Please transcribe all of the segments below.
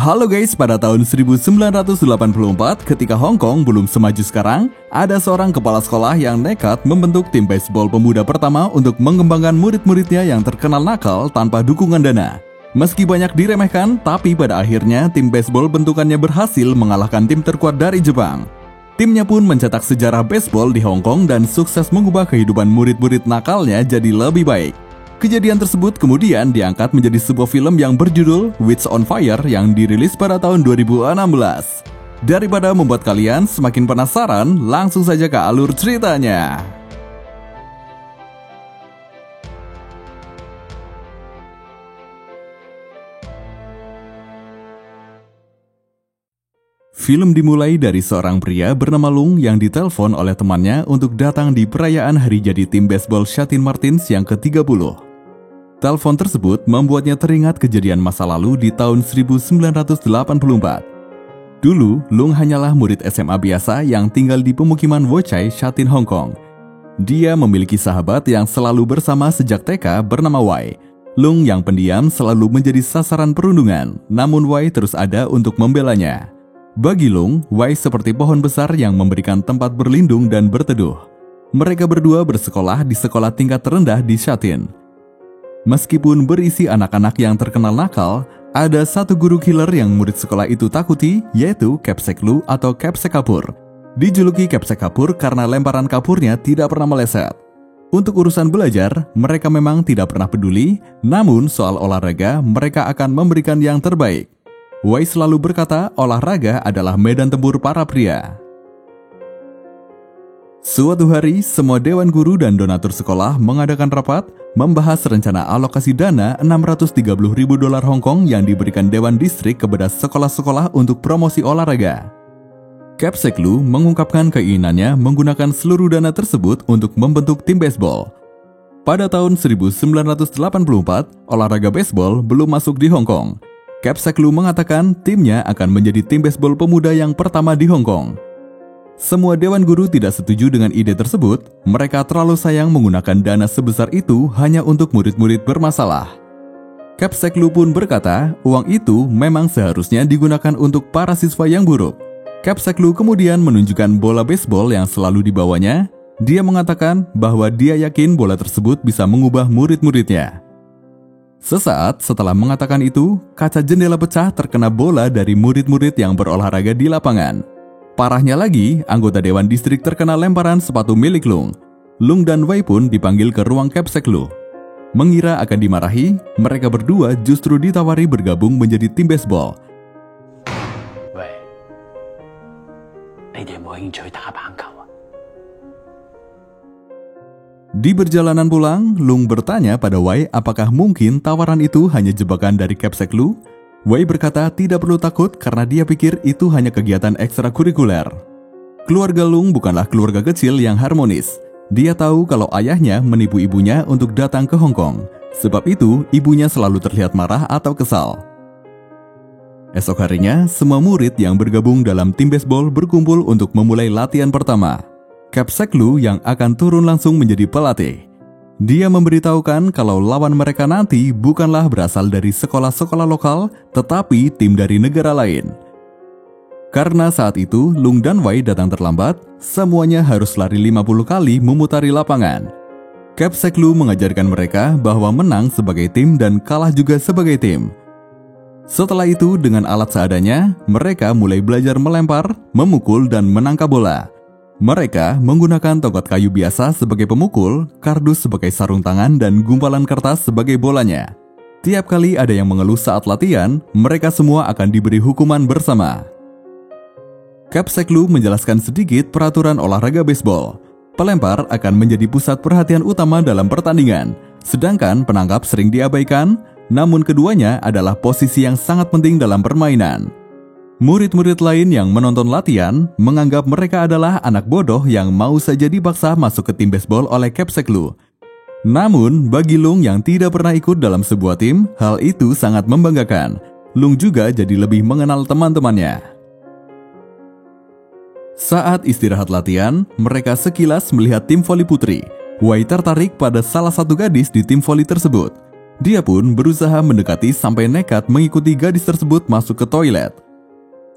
Halo guys, pada tahun 1984 ketika Hong Kong belum semaju sekarang, ada seorang kepala sekolah yang nekat membentuk tim baseball pemuda pertama untuk mengembangkan murid-muridnya yang terkenal nakal tanpa dukungan dana. Meski banyak diremehkan, tapi pada akhirnya tim baseball bentukannya berhasil mengalahkan tim terkuat dari Jepang. Timnya pun mencetak sejarah baseball di Hong Kong dan sukses mengubah kehidupan murid-murid nakalnya jadi lebih baik. Kejadian tersebut kemudian diangkat menjadi sebuah film yang berjudul Wits on Fire yang dirilis pada tahun 2016. Daripada membuat kalian semakin penasaran, langsung saja ke alur ceritanya. Film dimulai dari seorang pria bernama Lung yang ditelepon oleh temannya untuk datang di perayaan hari jadi tim baseball Shatin Martins yang ke-30. Telepon tersebut membuatnya teringat kejadian masa lalu di tahun 1984. Dulu, Lung hanyalah murid SMA biasa yang tinggal di pemukiman Wo Chai, Shatin, Hong Kong. Dia memiliki sahabat yang selalu bersama sejak TK bernama Wai. Lung yang pendiam selalu menjadi sasaran perundungan, namun Wai terus ada untuk membelanya. Bagi Lung, Wai seperti pohon besar yang memberikan tempat berlindung dan berteduh. Mereka berdua bersekolah di sekolah tingkat terendah di Shatin. Meskipun berisi anak-anak yang terkenal nakal, ada satu guru killer yang murid sekolah itu takuti, yaitu Kepsek Lu atau Kepsek Kapur. Dijuluki Kepsek Kapur karena lemparan kapurnya tidak pernah meleset. Untuk urusan belajar, mereka memang tidak pernah peduli, namun soal olahraga mereka akan memberikan yang terbaik. Wai selalu berkata olahraga adalah medan tempur para pria. Suatu hari, semua dewan guru dan donatur sekolah mengadakan rapat membahas rencana alokasi dana $630.000 Hong Kong yang diberikan Dewan Distrik kepada sekolah-sekolah untuk promosi olahraga. Kepsek Lu mengungkapkan keinginannya menggunakan seluruh dana tersebut untuk membentuk tim baseball. Pada tahun 1984, olahraga baseball belum masuk di Hong Kong. Kepsek Lu mengatakan timnya akan menjadi tim baseball pemuda yang pertama di Hong Kong. Semua dewan guru tidak setuju dengan ide tersebut. Mereka terlalu sayang menggunakan dana sebesar itu hanya untuk murid-murid bermasalah. Kepsek Lu pun berkata, uang itu memang seharusnya digunakan untuk para siswa yang buruk. Kepsek Lu kemudian menunjukkan bola baseball yang selalu dibawanya. Dia mengatakan bahwa dia yakin bola tersebut bisa mengubah murid-muridnya. Sesaat setelah mengatakan itu, kaca jendela pecah terkena bola dari murid-murid yang berolahraga di lapangan. Parahnya lagi, anggota Dewan Distrik terkena lemparan sepatu milik Lung. Lung dan Wei pun dipanggil ke ruang Kepsek Lu. Mengira akan dimarahi, mereka berdua justru ditawari bergabung menjadi tim baseball. Wei,你哋有冇興趣打棒球啊? Di perjalanan pulang, Lung bertanya pada Wei apakah mungkin tawaran itu hanya jebakan dari Kepsek Lu. Wei berkata tidak perlu takut karena dia pikir itu hanya kegiatan ekstrakurikuler. Keluarga Lung bukanlah keluarga kecil yang harmonis. Dia tahu kalau ayahnya menipu ibunya untuk datang ke Hong Kong. Sebab itu, ibunya selalu terlihat marah atau kesal. Esok harinya, semua murid yang bergabung dalam tim baseball berkumpul untuk memulai latihan pertama. Kepsek Lu yang akan turun langsung menjadi pelatih. Dia memberitahukan kalau lawan mereka nanti bukanlah berasal dari sekolah-sekolah lokal, tetapi tim dari negara lain. Karena saat itu Lung dan Wei datang terlambat, semuanya harus lari 50 kali memutari lapangan. Kepsek Lu mengajarkan mereka bahwa menang sebagai tim dan kalah juga sebagai tim. Setelah itu dengan alat seadanya, mereka mulai belajar melempar, memukul dan menangkap bola. Mereka menggunakan tongkat kayu biasa sebagai pemukul, kardus sebagai sarung tangan, dan gumpalan kertas sebagai bolanya. Tiap kali ada yang mengeluh saat latihan, mereka semua akan diberi hukuman bersama. Kepsek Lu menjelaskan sedikit peraturan olahraga baseball. Pelempar akan menjadi pusat perhatian utama dalam pertandingan, sedangkan penangkap sering diabaikan, namun keduanya adalah posisi yang sangat penting dalam permainan. Murid-murid lain yang menonton latihan menganggap mereka adalah anak bodoh yang mau saja dipaksa masuk ke tim baseball oleh Kepsek Lu. Namun, bagi Lung yang tidak pernah ikut dalam sebuah tim, hal itu sangat membanggakan. Lung juga jadi lebih mengenal teman-temannya. Saat istirahat latihan, mereka sekilas melihat tim voli putri. Wei tertarik pada salah satu gadis di tim voli tersebut. Dia pun berusaha mendekati sampai nekat mengikuti gadis tersebut masuk ke toilet.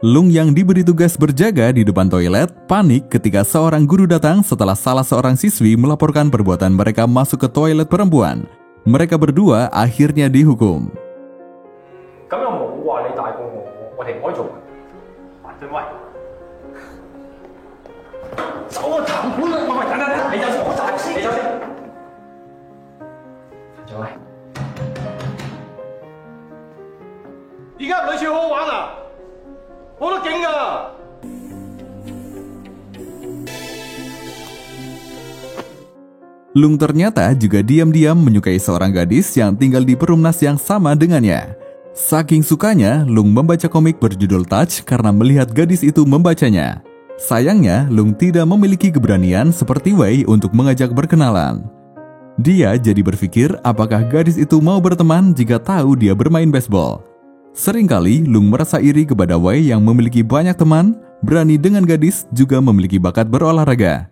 Lung yang diberi tugas berjaga di depan toilet panik ketika seorang guru datang setelah salah seorang siswi melaporkan perbuatan mereka masuk ke toilet perempuan. Mereka berdua akhirnya dihukum. Lung ternyata juga diam-diam menyukai seorang gadis yang tinggal di perumnas yang sama dengannya. Saking sukanya, Lung membaca komik berjudul Touch karena melihat gadis itu membacanya. Sayangnya, Lung tidak memiliki keberanian seperti Wei untuk mengajak berkenalan. Dia jadi berpikir apakah gadis itu mau berteman jika tahu dia bermain baseball. Seringkali Lung merasa iri kepada Wei yang memiliki banyak teman, berani dengan gadis, juga memiliki bakat berolahraga.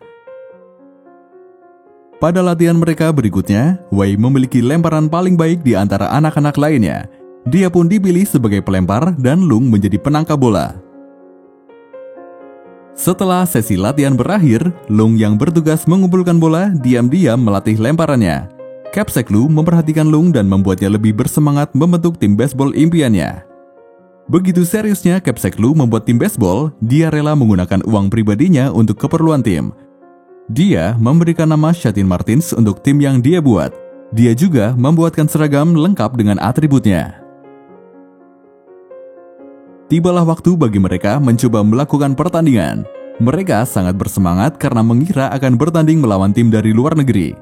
Pada latihan mereka berikutnya, Wei memiliki lemparan paling baik di antara anak-anak lainnya. Dia pun dipilih sebagai pelempar dan Lung menjadi penangkap bola. Setelah sesi latihan berakhir, Lung yang bertugas mengumpulkan bola diam-diam melatih lemparannya. Capsek Lu memperhatikan Lung dan membuatnya lebih bersemangat membentuk tim baseball impiannya. Begitu seriusnya Capsek Lu membuat tim baseball, dia rela menggunakan uang pribadinya untuk keperluan tim. Dia memberikan nama Shatin Martins untuk tim yang dia buat. Dia juga membuatkan seragam lengkap dengan atributnya. Tibalah waktu bagi mereka mencoba melakukan pertandingan. Mereka sangat bersemangat karena mengira akan bertanding melawan tim dari luar negeri.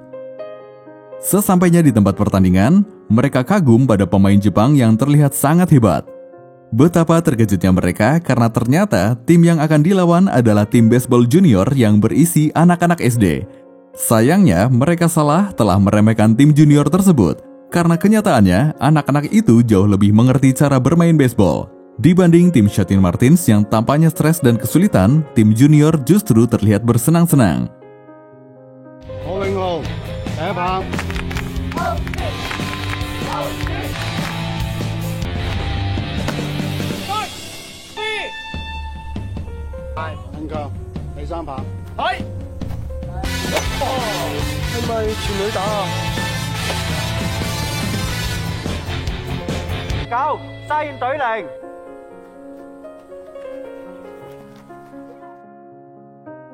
Sesampainya di tempat pertandingan, mereka kagum pada pemain Jepang yang terlihat sangat hebat. Betapa terkejutnya mereka karena ternyata tim yang akan dilawan adalah tim baseball junior yang berisi anak-anak SD. Sayangnya mereka salah telah meremehkan tim junior tersebut karena kenyataannya anak-anak itu jauh lebih mengerti cara bermain baseball. Dibanding tim Shatin Martins yang tampaknya stres dan kesulitan, tim junior justru terlihat bersenang-senang.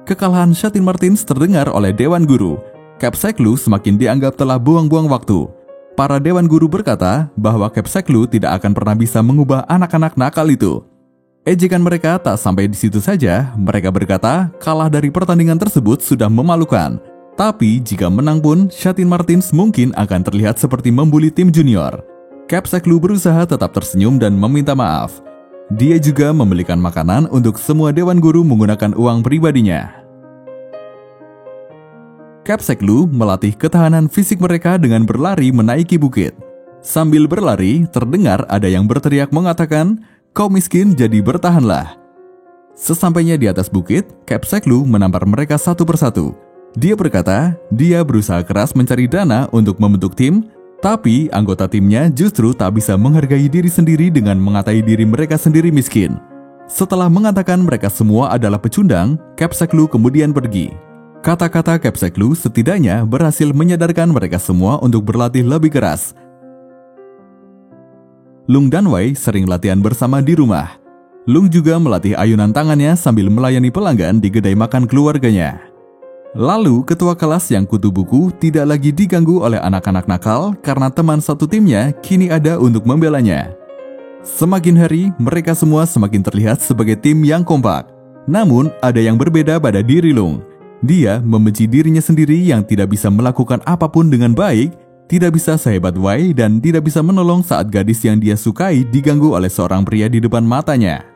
Kekalahan Shatin Martins terdengar oleh Dewan Guru. Capsek Lu semakin dianggap telah buang-buang waktu. Para Dewan Guru berkata bahwa Capsek Lu tidak akan pernah bisa mengubah anak-anak nakal itu. Ejekan mereka tak sampai di situ saja, mereka berkata kalah dari pertandingan tersebut sudah memalukan. Tapi jika menang pun, Shatin Martins mungkin akan terlihat seperti membuli tim junior. Capsek Lu berusaha tetap tersenyum dan meminta maaf. Dia juga membelikan makanan untuk semua Dewan Guru menggunakan uang pribadinya. Capsek Lu melatih ketahanan fisik mereka dengan berlari menaiki bukit. Sambil berlari, terdengar ada yang berteriak mengatakan, "Kau miskin, jadi bertahanlah." Sesampainya di atas bukit, Capsek Lu menampar mereka satu persatu. Dia berkata, dia berusaha keras mencari dana untuk membentuk tim, tapi anggota timnya justru tak bisa menghargai diri sendiri dengan mengatai diri mereka sendiri miskin. Setelah mengatakan mereka semua adalah pecundang, Capsek Lu kemudian pergi. Kata-kata Capsek Lu setidaknya berhasil menyadarkan mereka semua untuk berlatih lebih keras. Lung dan Wei sering latihan bersama di rumah. Lung juga melatih ayunan tangannya sambil melayani pelanggan di kedai makan keluarganya. Lalu, ketua kelas yang kutu buku tidak lagi diganggu oleh anak-anak nakal karena teman satu timnya kini ada untuk membelanya. Semakin hari, mereka semua semakin terlihat sebagai tim yang kompak. Namun, ada yang berbeda pada diri Lung. Dia membenci dirinya sendiri yang tidak bisa melakukan apapun dengan baik, tidak bisa sehebat Wei, dan tidak bisa menolong saat gadis yang dia sukai diganggu oleh seorang pria di depan matanya.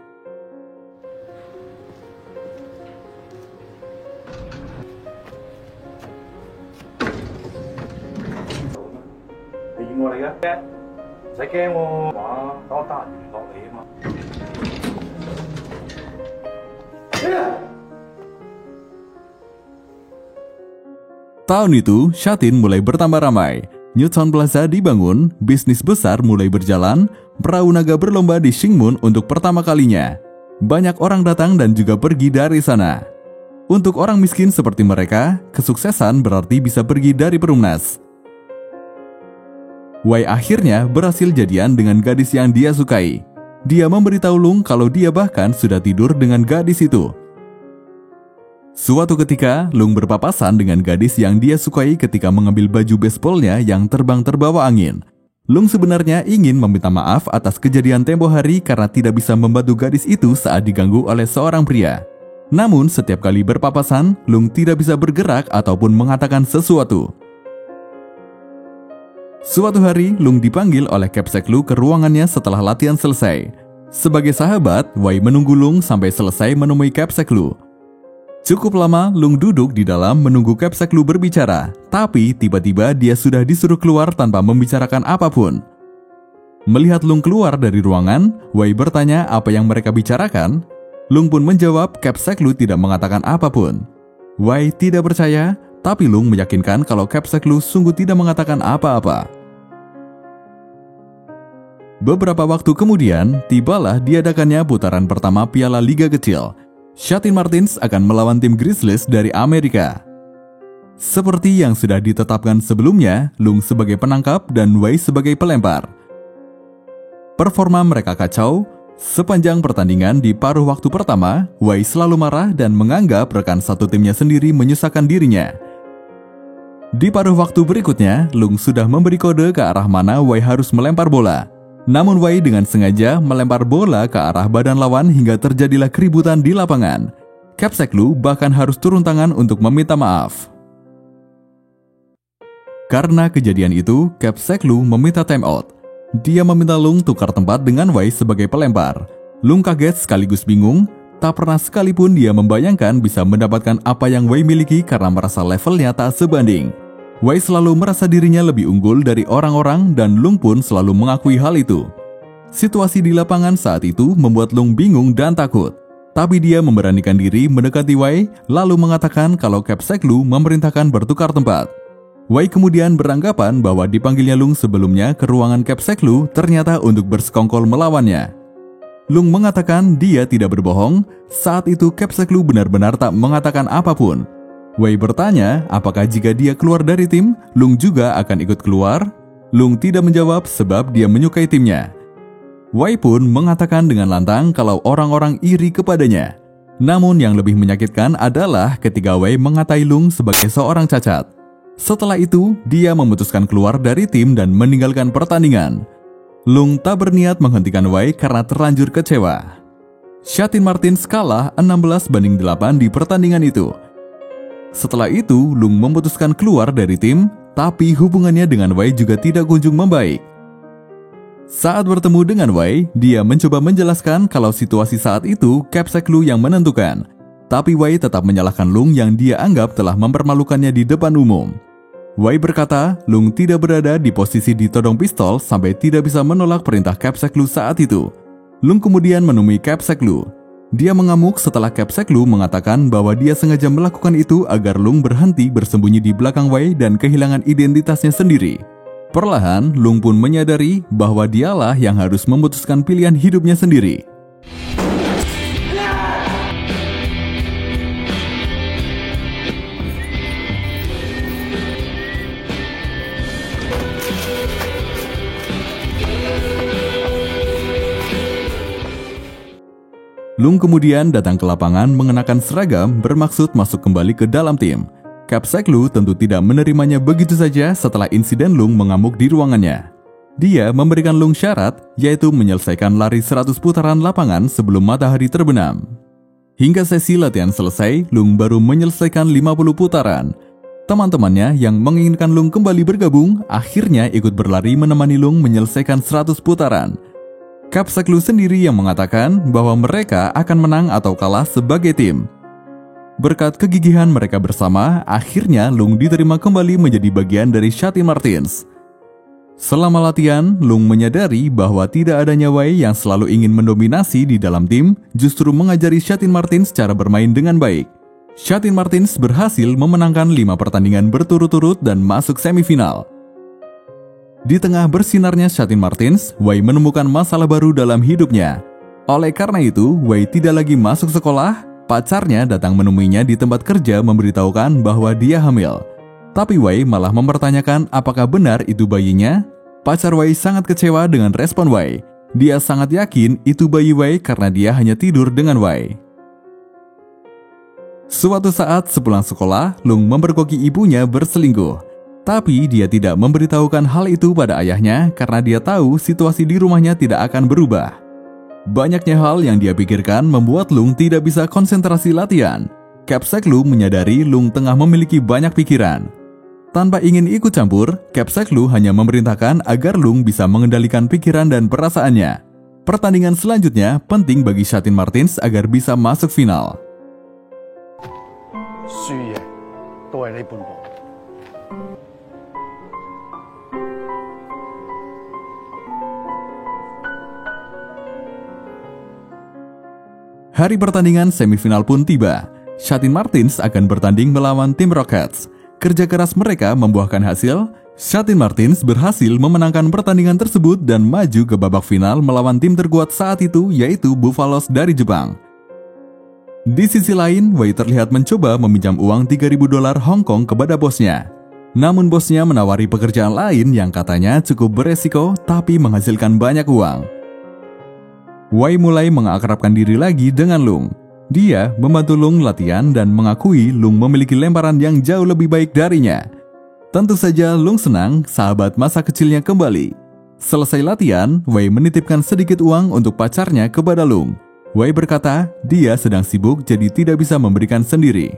Tahun itu, Shatin mulai bertambah ramai. Newtown Plaza dibangun, bisnis besar mulai berjalan, perahu naga berlomba di Shingmun untuk pertama kalinya. Banyak orang datang dan juga pergi dari sana. Untuk orang miskin seperti mereka, kesuksesan berarti bisa pergi dari Perumnas. Wei akhirnya berhasil jadian dengan gadis yang dia sukai. Dia memberitahu Lung kalau dia bahkan sudah tidur dengan gadis itu. Suatu ketika, Lung berpapasan dengan gadis yang dia sukai ketika mengambil baju baseballnya yang terbang terbawa angin. Lung sebenarnya ingin meminta maaf atas kejadian tempo hari karena tidak bisa membantu gadis itu saat diganggu oleh seorang pria. Namun, setiap kali berpapasan, Lung tidak bisa bergerak ataupun mengatakan sesuatu. Suatu hari, Lung dipanggil oleh Capsek Lu ke ruangannya setelah latihan selesai. Sebagai sahabat, Wei menunggu Lung sampai selesai menemui Capsek Lu. Cukup lama, Lung duduk di dalam menunggu Capsek Lu berbicara, tapi tiba-tiba dia sudah disuruh keluar tanpa membicarakan apapun. Melihat Lung keluar dari ruangan, Wei bertanya apa yang mereka bicarakan. Lung pun menjawab Capsek Lu tidak mengatakan apapun. Wei tidak percaya, tapi Lung meyakinkan kalau Capsek Lu sungguh tidak mengatakan apa-apa. Beberapa waktu kemudian, tibalah diadakannya putaran pertama Piala Liga Kecil. Shatin Martins akan melawan tim Grizzlies dari Amerika. Seperti yang sudah ditetapkan sebelumnya, Lung sebagai penangkap dan Wei sebagai pelempar. Performa mereka kacau. Sepanjang pertandingan di paruh waktu pertama, Wei selalu marah dan menganggap rekan satu timnya sendiri menyusahkan dirinya. Di paruh waktu berikutnya, Lung sudah memberi kode ke arah mana Wei harus melempar bola. Namun Wei dengan sengaja melempar bola ke arah badan lawan hingga terjadilah keributan di lapangan. Capsek Lu bahkan harus turun tangan untuk meminta maaf. Karena kejadian itu, Capsek Lu meminta time out. Dia meminta Lung tukar tempat dengan Wei sebagai pelempar. Lung kaget sekaligus bingung, tak pernah sekalipun dia membayangkan bisa mendapatkan apa yang Wei miliki karena merasa levelnya tak sebanding. Wei selalu merasa dirinya lebih unggul dari orang-orang dan Lung pun selalu mengakui hal itu. Situasi di lapangan saat itu membuat Lung bingung dan takut. Tapi dia memberanikan diri mendekati Wei lalu mengatakan kalau Capsek Lu memerintahkan bertukar tempat. Wei kemudian beranggapan bahwa dipanggilnya Lung sebelumnya ke ruangan Capsek Lu ternyata untuk bersekongkol melawannya. Lung mengatakan dia tidak berbohong, saat itu Capsek Lu benar-benar tak mengatakan apapun. Wei bertanya apakah jika dia keluar dari tim, Lung juga akan ikut keluar. Lung tidak menjawab sebab dia menyukai timnya. Wei pun mengatakan dengan lantang kalau orang-orang iri kepadanya. Namun yang lebih menyakitkan adalah ketika Wei mengatai Lung sebagai seorang cacat. Setelah itu, dia memutuskan keluar dari tim dan meninggalkan pertandingan. Lung tak berniat menghentikan Wei karena terlanjur kecewa. Shatin Martins kalah 16-8 di pertandingan itu. Setelah itu, Lung memutuskan keluar dari tim, tapi hubungannya dengan Wei juga tidak kunjung membaik. Saat bertemu dengan Wei, dia mencoba menjelaskan kalau situasi saat itu Capsek Lu yang menentukan. Tapi Wei tetap menyalahkan Lung yang dia anggap telah mempermalukannya di depan umum. Wei berkata, Lung tidak berada di posisi ditodong pistol sampai tidak bisa menolak perintah Capsek Lu saat itu. Lung kemudian menemui Capsek Lu. Dia mengamuk setelah Capsek Lu mengatakan bahwa dia sengaja melakukan itu agar Lung berhenti bersembunyi di belakang Wei dan kehilangan identitasnya sendiri. Perlahan, Lung pun menyadari bahwa dialah yang harus memutuskan pilihan hidupnya sendiri. Lung kemudian datang ke lapangan mengenakan seragam bermaksud masuk kembali ke dalam tim. Capsek Lu tentu tidak menerimanya begitu saja setelah insiden Lung mengamuk di ruangannya. Dia memberikan Lung syarat, yaitu menyelesaikan lari 100 putaran lapangan sebelum matahari terbenam. Hingga sesi latihan selesai, Lung baru menyelesaikan 50 putaran. Teman-temannya yang menginginkan Lung kembali bergabung, akhirnya ikut berlari menemani Lung menyelesaikan 100 putaran. Capsek Lu sendiri yang mengatakan bahwa mereka akan menang atau kalah sebagai tim. Berkat kegigihan mereka bersama, akhirnya Lung diterima kembali menjadi bagian dari Shatin Martins. Selama latihan, Lung menyadari bahwa tidak adanya Wei yang selalu ingin mendominasi di dalam tim, justru mengajari Shatin Martins cara bermain dengan baik. Shatin Martins berhasil memenangkan 5 pertandingan berturut-turut dan masuk semifinal. Di tengah bersinarnya Shatin Martins, Wei menemukan masalah baru dalam hidupnya. Oleh karena itu, Wei tidak lagi masuk sekolah. Pacarnya datang menemuinya di tempat kerja memberitahukan bahwa dia hamil. Tapi Wei malah mempertanyakan apakah benar itu bayinya. Pacar Wei sangat kecewa dengan respon Wei. Dia sangat yakin itu bayi Wei karena dia hanya tidur dengan Wei. Suatu saat sepulang sekolah, Lung memergoki ibunya berselingkuh. Tapi dia tidak memberitahukan hal itu pada ayahnya karena dia tahu situasi di rumahnya tidak akan berubah. Banyaknya hal yang dia pikirkan membuat Lung tidak bisa konsentrasi latihan. Capsek Lu menyadari Lung tengah memiliki banyak pikiran. Tanpa ingin ikut campur, Capsek Lu hanya memerintahkan agar Lung bisa mengendalikan pikiran dan perasaannya. Pertandingan selanjutnya penting bagi Shatin Martins agar bisa masuk final. 輸贏都係呢半步。Hari pertandingan semifinal pun tiba. Shatin Martins akan bertanding melawan tim Rockets. Kerja keras mereka membuahkan hasil. Shatin Martins berhasil memenangkan pertandingan tersebut dan maju ke babak final melawan tim terkuat saat itu, yaitu Buffaloes dari Jepang. Di sisi lain, Wei terlihat mencoba meminjam uang $3.000 Hong Kong kepada bosnya. Namun bosnya menawari pekerjaan lain yang katanya cukup beresiko tapi menghasilkan banyak uang. Wei mulai mengakrabkan diri lagi dengan Lung. Dia membantu Lung latihan dan mengakui Lung memiliki lemparan yang jauh lebih baik darinya. Tentu saja Lung senang sahabat masa kecilnya kembali. Selesai latihan, Wei menitipkan sedikit uang untuk pacarnya kepada Lung. Wei berkata dia sedang sibuk jadi tidak bisa memberikan sendiri.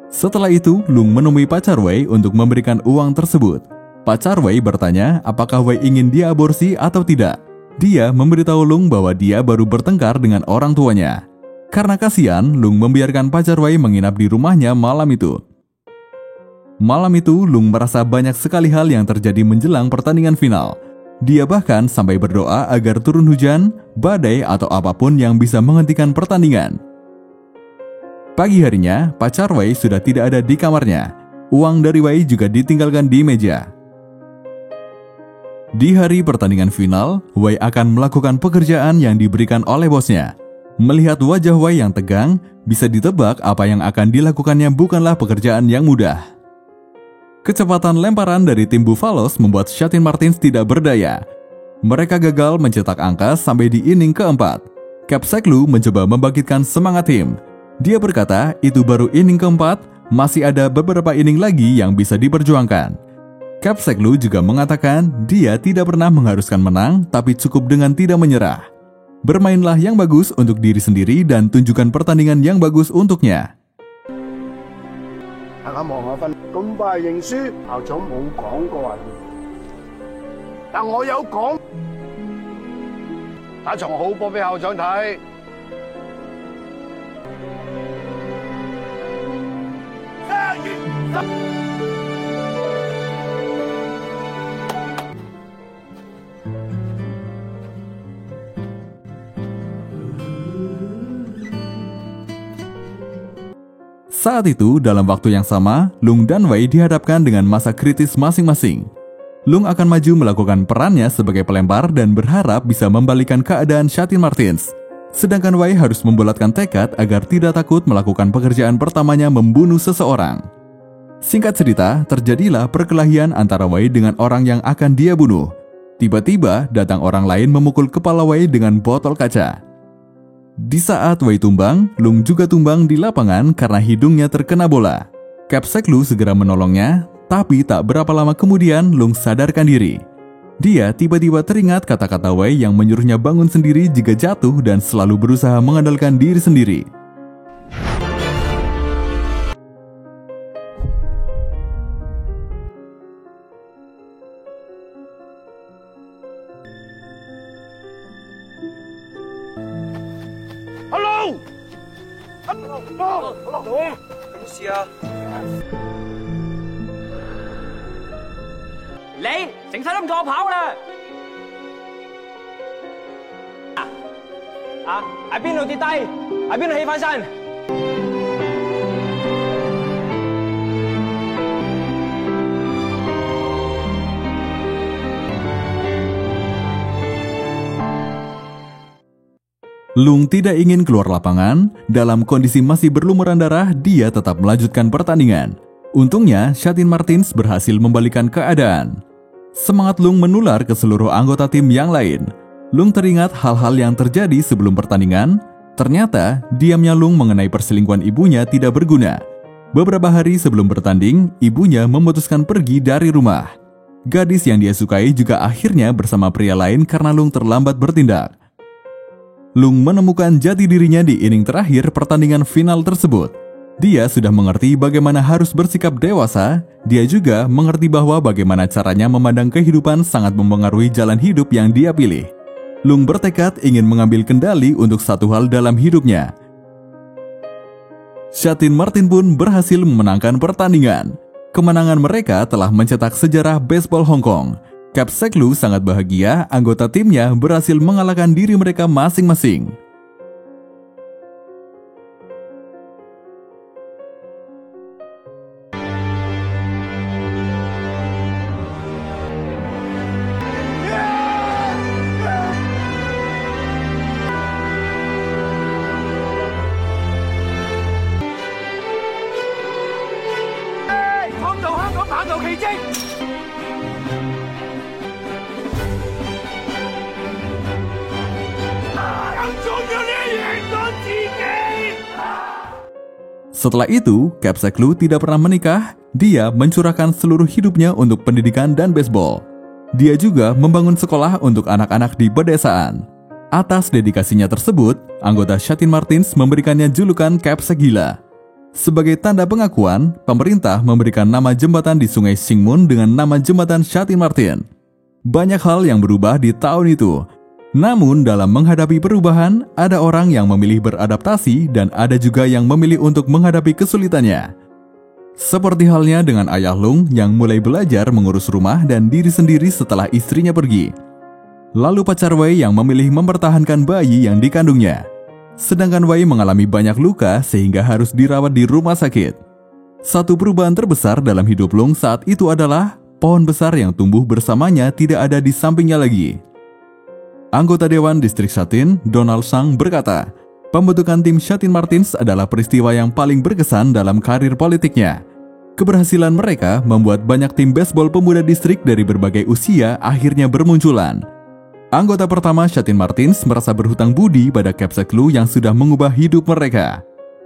Setelah itu, Lung menemui pacar Wei untuk memberikan uang tersebut. Pacar Wei bertanya apakah Wei ingin dia aborsi atau tidak. Dia memberitahu Lung bahwa dia baru bertengkar dengan orang tuanya. Karena kasihan, Lung membiarkan pacar Wei menginap di rumahnya malam itu. Malam itu, Lung merasa banyak sekali hal yang terjadi menjelang pertandingan final. Dia bahkan sampai berdoa agar turun hujan, badai, atau apapun yang bisa menghentikan pertandingan. Pagi harinya, pacar Wei sudah tidak ada di kamarnya. Uang dari Wei juga ditinggalkan di meja. Di hari pertandingan final, Wei akan melakukan pekerjaan yang diberikan oleh bosnya. Melihat wajah Wei yang tegang, bisa ditebak apa yang akan dilakukannya bukanlah pekerjaan yang mudah. Kecepatan lemparan dari tim Buffaloes membuat Shatin Martins tidak berdaya. Mereka gagal mencetak angka sampai di inning keempat. Capsek Lu mencoba membangkitkan semangat tim. Dia berkata itu baru inning keempat, masih ada beberapa inning lagi yang bisa diperjuangkan. Capsek Lu juga mengatakan dia tidak pernah mengharuskan menang, tapi cukup dengan tidak menyerah. Bermainlah yang bagus untuk diri sendiri dan tunjukkan pertandingan yang bagus untuknya. 大家望下分，咁快認輸，校長冇講過啊，但我有講，打場好波俾校長睇。Saat itu, dalam waktu yang sama, Lung dan Wei dihadapkan dengan masa kritis masing-masing. Lung akan maju melakukan perannya sebagai pelempar dan berharap bisa membalikan keadaan Shatin Martins. Sedangkan Wei harus membulatkan tekad agar tidak takut melakukan pekerjaan pertamanya membunuh seseorang. Singkat cerita, terjadilah perkelahian antara Wei dengan orang yang akan dia bunuh. Tiba-tiba, datang orang lain memukul kepala Wei dengan botol kaca. Di saat Wei tumbang, Lung juga tumbang di lapangan karena hidungnya terkena bola. Capsek Lu segera menolongnya, tapi tak berapa lama kemudian Lung sadarkan diri. Dia tiba-tiba teringat kata-kata Wei yang menyuruhnya bangun sendiri jika jatuh dan selalu berusaha mengandalkan diri sendiri. Hello， 什麼事啊？你成世都唔同我跑啦！喺邊度跌低？喺邊度起翻身？ Lung tidak ingin keluar lapangan. Dalam kondisi masih berlumuran darah, dia tetap melanjutkan pertandingan. Untungnya, Shatin Martins berhasil membalikan keadaan. Semangat Lung menular ke seluruh anggota tim yang lain. Lung teringat hal-hal yang terjadi sebelum pertandingan. Ternyata, diamnya Lung mengenai perselingkuhan ibunya tidak berguna. Beberapa hari sebelum bertanding, ibunya memutuskan pergi dari rumah. Gadis yang dia sukai juga akhirnya bersama pria lain karena Lung terlambat bertindak. Lung menemukan jati dirinya di inning terakhir pertandingan final tersebut. Dia sudah mengerti bagaimana harus bersikap dewasa. Dia juga mengerti bahwa bagaimana caranya memandang kehidupan sangat mempengaruhi jalan hidup yang dia pilih. Lung bertekad ingin mengambil kendali untuk satu hal dalam hidupnya. Shatin Martin pun berhasil memenangkan pertandingan. Kemenangan mereka telah mencetak sejarah baseball Hong Kong. Capsec Lu sangat bahagia anggota timnya berhasil mengalahkan diri mereka masing-masing. Setelah itu, Capsec Lu tidak pernah menikah. Dia mencurahkan seluruh hidupnya untuk pendidikan dan baseball. Dia juga membangun sekolah untuk anak-anak di pedesaan. Atas dedikasinya tersebut, anggota Shatin Martins memberikannya julukan Capsec Gila. Sebagai tanda pengakuan, pemerintah memberikan nama jembatan di Sungai Singmun dengan nama jembatan Shatin Martin. Banyak hal yang berubah di tahun itu. Namun dalam menghadapi perubahan, ada orang yang memilih beradaptasi dan ada juga yang memilih untuk menghadapi kesulitannya. Seperti halnya dengan ayah Lung yang mulai belajar mengurus rumah dan diri sendiri setelah istrinya pergi. Lalu pacar Wei yang memilih mempertahankan bayi yang dikandungnya. Sedangkan Wei mengalami banyak luka sehingga harus dirawat di rumah sakit. Satu perubahan terbesar dalam hidup Lung saat itu adalah pohon besar yang tumbuh bersamanya tidak ada di sampingnya lagi. Anggota Dewan Distrik Shatin, Donald Sang berkata, pembentukan tim Shatin Martins adalah peristiwa yang paling berkesan dalam karir politiknya. Keberhasilan mereka membuat banyak tim baseball pemuda distrik dari berbagai usia akhirnya bermunculan. Anggota pertama Shatin Martins merasa berhutang budi pada Capsec Lu yang sudah mengubah hidup mereka.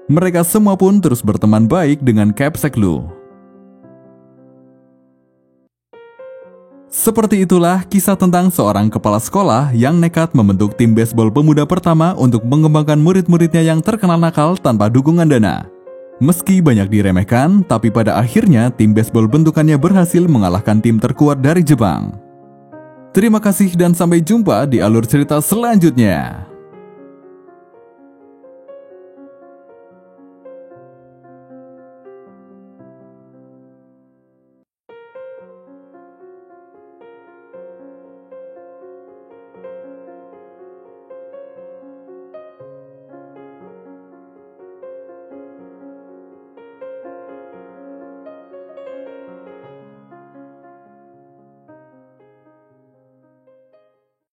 Mereka semua pun terus berteman baik dengan Capsec Lu. Seperti itulah kisah tentang seorang kepala sekolah yang nekat membentuk tim baseball pemuda pertama untuk mengembangkan murid-muridnya yang terkenal nakal tanpa dukungan dana. Meski banyak diremehkan, tapi pada akhirnya tim baseball bentukannya berhasil mengalahkan tim terkuat dari Jepang. Terima kasih dan sampai jumpa di alur cerita selanjutnya.